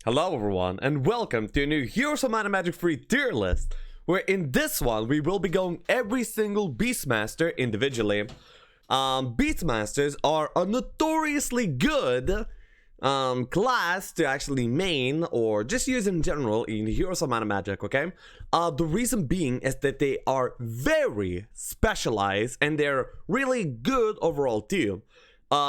Hello everyone, and welcome to a new Heroes of Might and Magic free tier list, where in this one we will be going every single Beastmaster individually. Beastmasters are a notoriously good class to actually main or just use in general in Heroes of Might and Magic, okay? The reason being is that they are very specialized and they're really good overall too.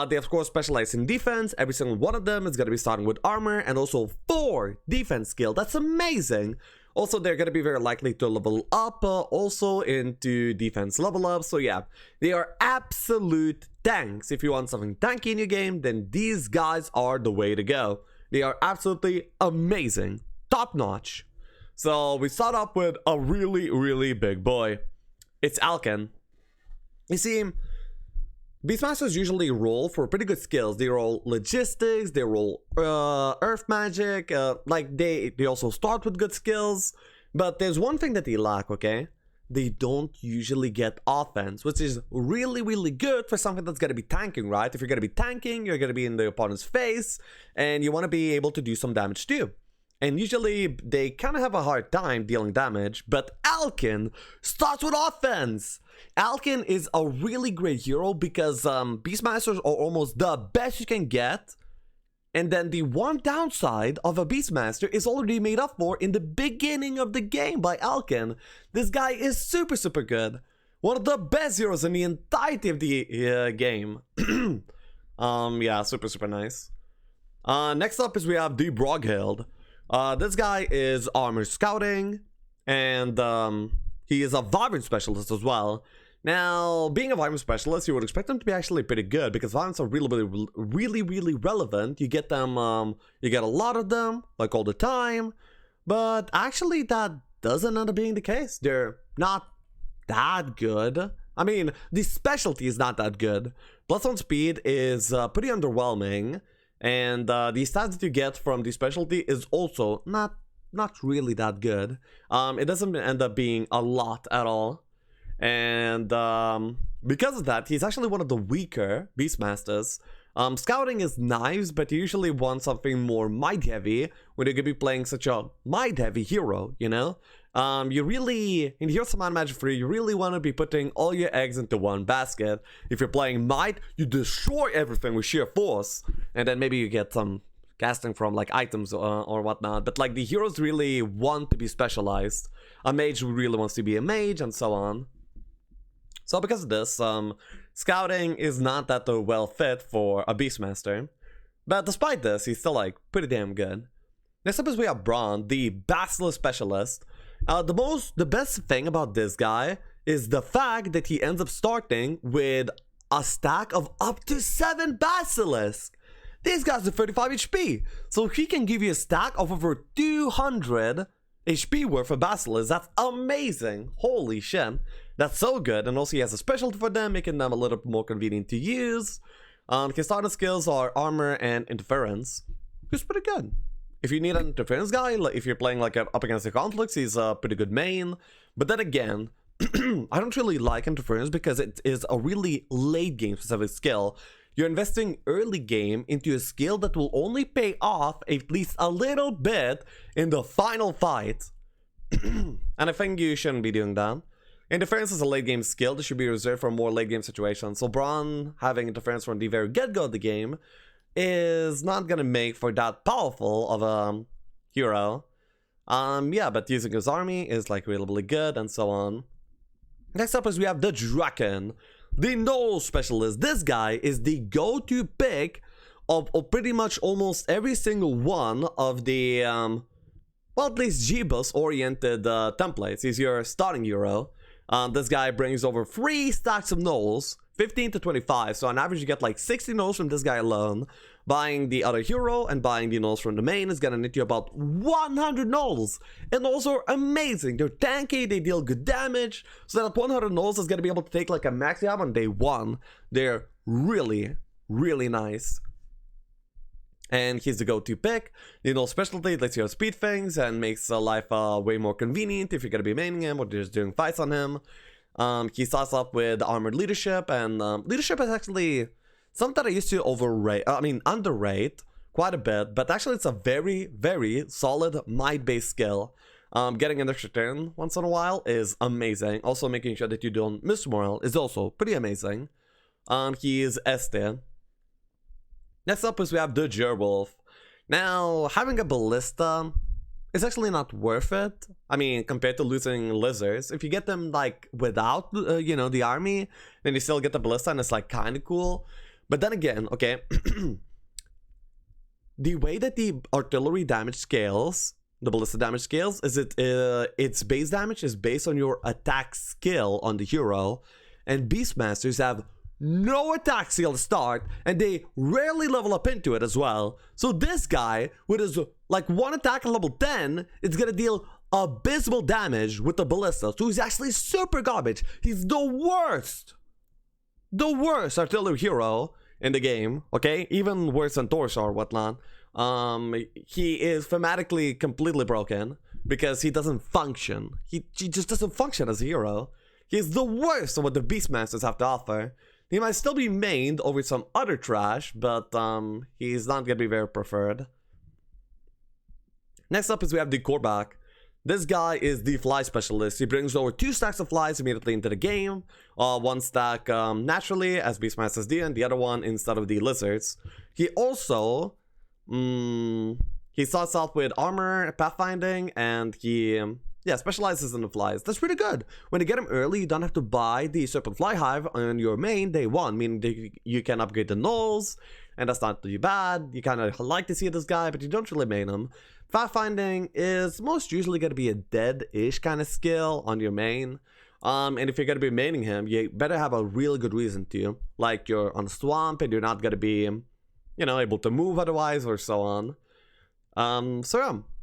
They of course specialize in defense. Every single one of them is going to be starting with armor and also 4 defense skill. That's amazing. Also, they're going to be very likely to level up also into defense level up. So yeah, they are absolute tanks. If you want something tanky in your game, then these guys are the way to go. They are absolutely amazing. Top notch. So we start off with a really big boy. It's Alken. You see, Beastmasters usually roll for pretty good skills. They roll logistics, they roll earth magic, like they also start with good skills. But there's one thing that they lack, okay? They don't usually get offense, which is really good for something that's gonna be tanking, right? If you're gonna be tanking, you're gonna be in the opponent's face, and you wanna be able to do some damage too. And usually they kind of have a hard time dealing damage, but Alken starts with offense. Alken is a really great hero because Beastmasters are almost the best you can get. And then the one downside of a Beastmaster is already made up for in the beginning of the game by Alken. This guy is super good. One of the best heroes in the entirety of the game. Yeah, super nice. Next up is we have the Broghild. This guy is armor scouting, and he is a Vibrant specialist as well. Now, being a Vibrant specialist, you would expect them to be actually pretty good because Vibrants are really relevant. You get them, you get a lot of them, like all the time. But actually, that doesn't end up being the case. They're not that good. I mean, the specialty is not that good. Plus on speed is pretty underwhelming. And the stats that you get from the specialty is also not really that good. It doesn't end up being a lot at all. And because of that, he's actually one of the weaker Beastmasters. Scouting is nice, but you usually want something more might heavy when you're going to be playing such a might heavy hero, you know? You really, in Heroes of Might and Magic 3, you really want to be putting all your eggs into one basket. If you're playing might, you destroy everything with sheer force, and then maybe you get some casting from like items or whatnot. But like the heroes really want to be specialized. A mage really wants to be a mage, and so on. So because of this, scouting is not that well fit for a Beastmaster. But despite this, he's still like pretty damn good. Next up is we have Braun, the Basilis specialist. The best thing about this guy is the fact that he ends up starting with a stack of up to 7 Basilisks. These guys are 35 HP, so he can give you a stack of over 200 HP worth of Basilisks. That's amazing. Holy shit. That's so good. And also he has a specialty for them, making them a little bit more convenient to use. His starting skills are armor and interference, which is pretty good. If you need an interference guy, like if you're playing like up against the conflicts, he's a pretty good main. But then again, I don't really like interference because it is a really late game specific skill. You're investing early game into a skill that will only pay off at least a little bit in the final fight. And I think you shouldn't be doing that. Interference is a late game skill that should be reserved for more late game situations. So Braun having interference from the very get-go of the game is not gonna make for that powerful of a hero. Yeah, but using his army is like really good and so on. Next up is we have the Draken, the Null specialist. This guy is the go-to pick of pretty much almost every single one of the well, at least G-Bus oriented templates. He's your starting hero. This guy brings over 3 stacks of Nulls, 15 to 25, so on average you get like 60 Nulls from this guy alone. Buying the other hero and buying the Nulls from the main is gonna net you about 100 Nulls. And Nulls are amazing. They're tanky, they deal good damage, so that 100 Nulls is gonna be able to take like a Lexiav on day 1. They're really nice. And he's the go-to pick. The Null specialty lets you speed things and makes life way more convenient if you're gonna be maining him or just doing fights on him. He starts off with armored leadership, and leadership is actually something that I used to underrate quite a bit, but actually it's a very, very solid might-based skill. Getting an extra turn once in a while is amazing. Also making sure that you don't miss morale is also pretty amazing. He is S tier. Next up is we have the Gerwolf. Now, having a ballista is actually not worth it. I mean, compared to losing lizards. If you get them like without, you know, the army, then you still get the ballista and it's like kind of cool. But then again, okay, the way that the artillery damage scales, the ballista damage scales, is its base damage is based on your attack skill on the hero, and Beastmasters have no attack skill to start, and they rarely level up into it as well. So this guy, with his like one attack at level 10, is gonna deal abysmal damage with the ballista. So he's actually super garbage. He's the worst artillery hero in the game, okay? Even worse than Torso or whatnot. He is thematically completely broken because he doesn't function. He just doesn't function as a hero. He's the worst of what the Beastmasters have to offer. He might still be mained over some other trash, but he's not gonna be very preferred. Next up is we have the Korvac. This guy is the fly specialist. He brings over 2 stacks of flies immediately into the game. One stack naturally as Beastmasters D, and the other one instead of the lizards. He also he starts off with armor, pathfinding, and he specializes in the flies. That's pretty good. When you get him early, you don't have to buy the Serpent Fly Hive on your main day 1, meaning you can upgrade the nulls, and that's not too bad. You kind of like to see this guy, but you don't really main him. Pathfinding is most usually going to be a dead-ish kind of skill on your main. And if you're going to be maining him, you better have a really good reason to. Like you're on a swamp and you're not going to be, you know, able to move otherwise or so on.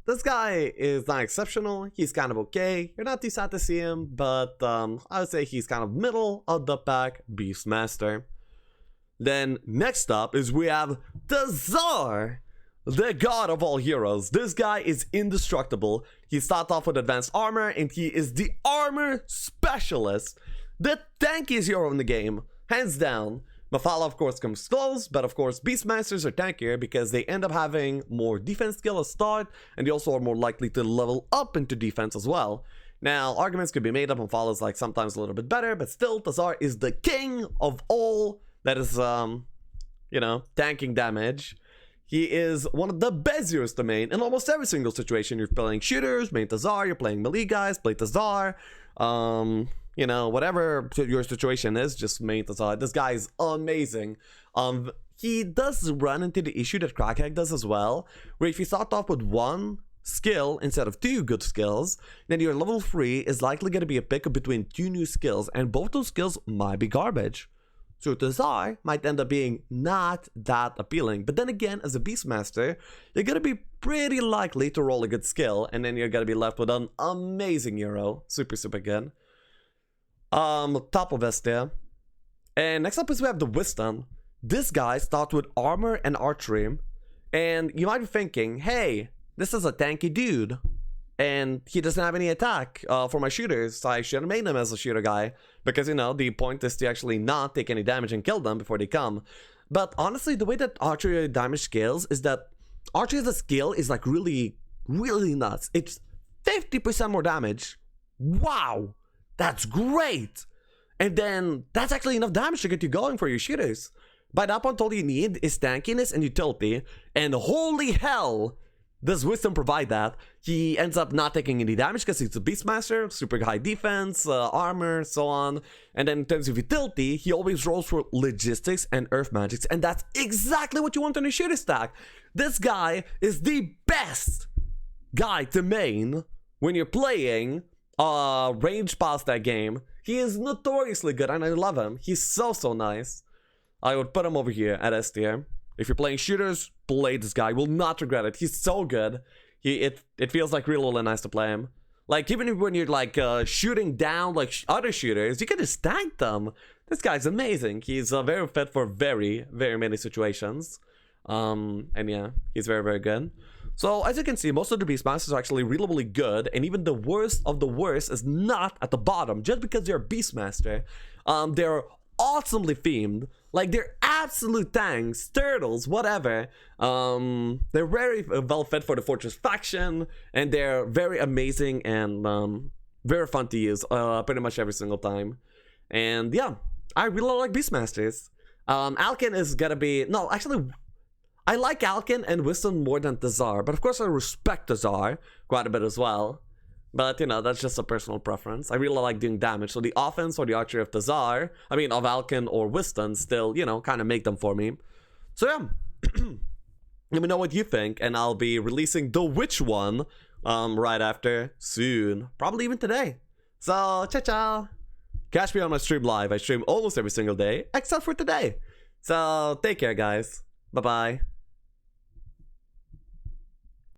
This guy is not exceptional. He's kind of okay. You're not too sad to see him, but I would say he's kind of middle of the pack Beastmaster. Then next up is we have the Tsar, the god of all heroes. This guy is indestructible. He starts off with advanced armor, and he is the armor specialist. The tankiest hero in the game, hands down. Mafala, of course, comes close, but of course, Beastmasters are tankier because they end up having more defense skill at start, and they also are more likely to level up into defense as well. Now, arguments could be made up, Mafala's like sometimes a little bit better, but still, Tsar is the king of all that is, you know, tanking damage. He is one of the best heroes to main in almost every single situation. You're playing shooters, main Tsar, you're playing melee guys, play Tsar. You know, whatever your situation is, just main Tsar. This guy is amazing. He does run into the issue that Crackhead does as well, where if you start off with 1 skill instead of 2 good skills, then your level 3 is likely going to be a pick between 2 new skills, and both those skills might be garbage. So Tsar might end up being not that appealing. But then again, as a Beastmaster, you're going to be pretty likely to roll a good skill, and then you're going to be left with an amazing hero. Super, super good. Top of S tier. And next up is we have the Wisdom. This guy starts with armor and archery. And you might be thinking, hey, this is a tanky dude. And he doesn't have any attack for my shooters, so I should have made him as a shooter guy. Because, you know, the point is to actually not take any damage and kill them before they come. But honestly, the way that archery damage scales is that archery as a skill is like really, really nuts. It's 50% more damage. Wow, that's great. And then that's actually enough damage to get you going for your shooters. By that point, all you need is tankiness and utility. And holy hell, does Wisdom provide that? He ends up not taking any damage because he's a Beastmaster, super high defense, armor, so on. And then in terms of utility, he always rolls for logistics and earth magics, and that's exactly what you want in a shooter stack. This guy is the best guy to main when you're playing range past that game. He is notoriously good, and I love him. He's so nice. I would put him over here at S tier. If you're playing shooters, play this guy. You will not regret it. He's so good. It feels like really nice to play him. Like, even when you're like shooting down like other shooters, you can just tank them. This guy's amazing. He's very fit for very many situations. And yeah, he's very good. So as you can see, most of the Beastmasters are actually really good, and even the worst of the worst is not at the bottom just because they're a Beastmaster. They're awesomely themed. Like, they're absolute tanks, turtles, whatever. They're very well fit for the Fortress faction, and they're very amazing and very fun to use pretty much every single time. And yeah, I really like Beastmasters. Alken is gonna be... No, actually, I like Alken and Wisdom more than the Tsar, but of course I respect the Tsar quite a bit as well. But, you know, that's just a personal preference. I really like doing damage, so the offense or the archery of the Tsar, I mean, of Alken or Wisdom, still, you know, kind of make them for me. So, yeah. Let me know what you think, and I'll be releasing the Witch one right after soon. Probably even today. So, ciao. Catch me on my stream live. I stream almost every single day, except for today. So, take care, guys. Bye-bye.